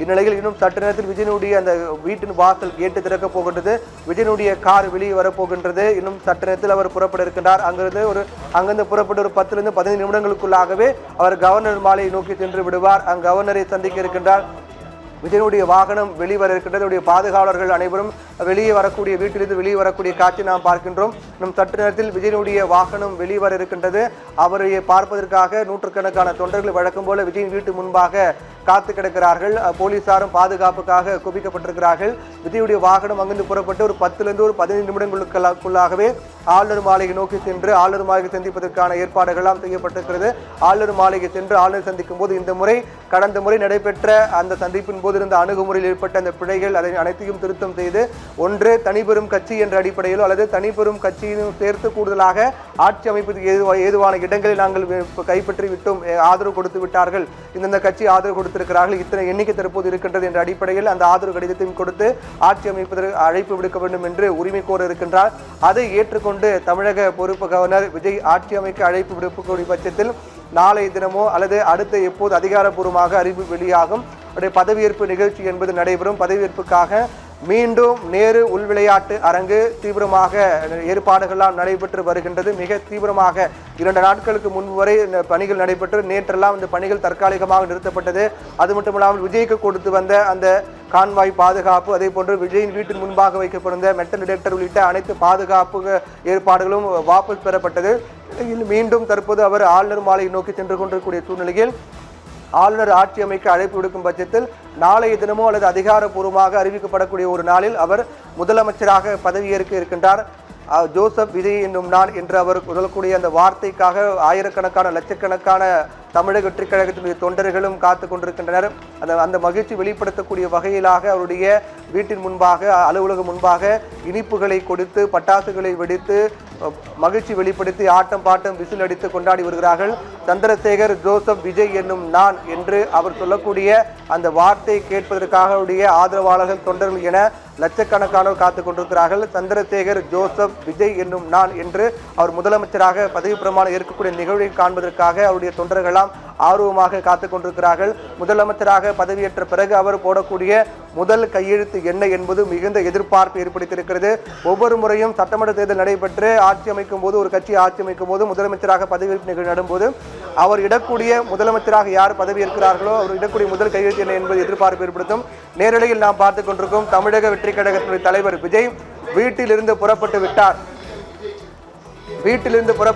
இந்நிலையில் இன்னும் சற்று நேரத்தில் விஜயனுடைய அந்த வீட்டின் வாசல் கேட்டு திறக்கப் போகின்றது. விஜயனுடைய கார் வெளியே வரப்போகின்றது. இன்னும் சற்று நேரத்தில் அவர் புறப்பட இருக்கின்றார். அங்கிருந்து புறப்பட்டு ஒரு 10 to 15 நிமிடங்களுக்குள்ளாகவே அவர் கவர்னர் மாளிகை நோக்கி சென்று விடுவார். கவர்னரை சந்திக்க இருக்கின்றார். விஜயனுடைய வாகனம் வெளிவர இருக்கின்றது. பாதுகாவலர்கள் அனைவரும் வெளியே வரக்கூடிய வீட்டிலிருந்து வெளியே வரக்கூடிய காட்சி நாம் பார்க்கின்றோம். இன்னும் சற்று நேரத்தில் விஜயனுடைய வாகனம் வெளிவர இருக்கின்றது. அவரை பார்ப்பதற்காக நூற்றுக்கணக்கான தொண்டர்கள் வழக்கம் போல விஜயின் வீட்டு முன்பாக காத்து கிடக்கிறார்கள். போலீசாரும் பாதுகாப்புக்காக குவிக்கப்பட்டிருக்கிறார்கள். விஜயுடைய வாகனம் அங்கிருந்து புறப்பட்டு ஒரு 10 to 15 நிமிடங்களுக்குள்ளாகவே ஆளுநர் மாளிகை நோக்கி சென்று ஆளுநர் மாளிகை சந்திப்பதற்கான ஏற்பாடுகள்லாம் செய்யப்பட்டிருக்கிறது. ஆளுநர் மாளிகை சென்று ஆளுநர் சந்திக்கும் போது இந்த முறை கடந்த முறை நடைபெற்ற அந்த சந்திப்பின் போது இருந்த அணுகுமுறையில் ஏற்பட்ட அந்த பிழைகள் அதை அனைத்தையும் திருத்தம் செய்து ஒன்று தனிப்பெரும் கட்சி என்ற அடிப்படையிலோ அல்லது தனிப்பெரும் கட்சியிலும் சேர்த்து கூடுதலாக ஆட்சி அமைப்பதற்கு ஏதுவான இடங்களை நாங்கள் கைப்பற்றி விட்டோம், ஆதரவு கொடுத்து விட்டார்கள், இந்த கட்சி ஆதரவு கொடுத்திருக்கிறார்கள், இத்தனை எண்ணிக்கை தற்போது இருக்கின்றது என்ற அடிப்படையில் அந்த ஆதரவு கடிதத்தையும் கொடுத்து ஆட்சி அமைப்பதற்கு அழைப்பு விடுக்க வேண்டும் என்று உரிமை கோர இருக்கின்றார். அதை ஏற்றுக்கொண்டு தமிழக பொறுப்பு கவர்னர் விஜய் ஆட்சி அமைக்க அழைப்பு விடுக்கக்கூடிய பட்சத்தில் நாளை தினமோ அல்லது அடுத்த எப்போது அதிகாரப்பூர்வமாக அறிவிப்பு வெளியாகும் பதவியேற்பு நிகழ்ச்சி என்பது நடைபெறும். பதவியேற்புக்காக மீண்டும் நேரு உள் விளையாட்டு அரங்கு தீவிரமாக ஏற்பாடுகள்லாம் நடைபெற்று வருகின்றது. மிக தீவிரமாக 2 நாட்களுக்கு முன்பு வரை பணிகள் நடைபெற்று நேற்றெல்லாம் இந்த பணிகள் தற்காலிகமாக நிறுத்தப்பட்டது. அது மட்டுமில்லாமல் விஜய்க்கு கொடுத்து வந்த அந்த கான்வாய் பாதுகாப்பு, அதே போன்று விஜயின் வீட்டின் முன்பாக வைக்கப்பட்டிருந்த மெட்டல் டிடெக்டர் உள்ளிட்ட அனைத்து பாதுகாப்பு ஏற்பாடுகளும் வாபஸ் பெறப்பட்டது. மீண்டும் தற்போது அவர் ஆளுநர் மாளிகை நோக்கி சென்று கொண்டிருக்கூடிய சூழ்நிலையில் ஆளுநர் ஆட்சி அமைக்க அழைப்பு விடுக்கும் பட்சத்தில் நாளைய தினமோ அல்லது அதிகாரப்பூர்வமாக அறிவிக்கப்படக்கூடிய ஒரு நாளில் அவர் முதலமைச்சராக பதவியேற்க இருக்கின்றார். ஜோசப் விஜய் என்னும் நான் என்று அவர் சொல்லக்கூடிய அந்த வார்த்தைக்காக ஆயிரக்கணக்கான லட்சக்கணக்கான தமிழக வெற்றி கழகத்தினுடைய தொண்டர்களும் காத்து கொண்டிருக்கின்றனர். அந்த மகிழ்ச்சி வெளிப்படுத்தக்கூடிய வகையிலாக அவருடைய வீட்டின் முன்பாக அலுவலகம் முன்பாக இனிப்புகளை கொடுத்து பட்டாசுகளை வெடித்து மகிழ்ச்சி வெளிப்படுத்தி ஆட்டம் பாட்டம் விசில் அடித்து கொண்டாடி வருகிறார்கள். சந்திரசேகர் ஜோசப் விஜய் என்னும் நான் என்று அவர் சொல்லக்கூடிய அந்த வார்த்தை கேட்பதற்காக அவருடைய ஆதரவாளர்கள் தொண்டர்கள் என லட்சக்கணக்கானோர் காத்து கொண்டிருக்கிறார்கள். சந்திரசேகர் ஜோசப் விஜய் என்னும் நான் என்று அவர் முதலமைச்சராக பதவி பிரமாணம் ஏற்கக்கூடிய நிகழ்வை காண்பதற்காக அவருடைய தொண்டர்களாம் ஆர்வமாக காத்து கொண்டிருக்கிறார்கள். முதலமைச்சராக பதவியேற்ற பிறகு அவர் போடக்கூடிய முதல் கையெழுத்து என்ன என்பது மிகுந்த எதிர்பார்ப்பு ஏற்படுத்தியிருக்கிறது. ஒவ்வொரு முறையும் சட்டமன்ற தேர்தல் நடைபெற்று ஆட்சி அமைக்கும் போது ஒரு கட்சி ஆட்சி அமைக்கும் போது முதலமைச்சராக பதவியேற்பு நிகழ்வு நடும்போது அவர் இடக்கூடிய முதலமைச்சராக யார் பதவியேற்கிறார்களோ அவர் இடக்கூடிய முதல் கையெழுத்து என்ன என்பது எதிர்பார்ப்பு ஏற்படுத்தும். நேரடியில் நாம் பார்த்துக் கொண்டிருக்கும் தமிழக வெற்றி கழகத்தினுடைய தலைவர் விஜய் வீட்டிலிருந்து புறப்பட்டு விட்டார். வீட்டிலிருந்து புறப்பட்டு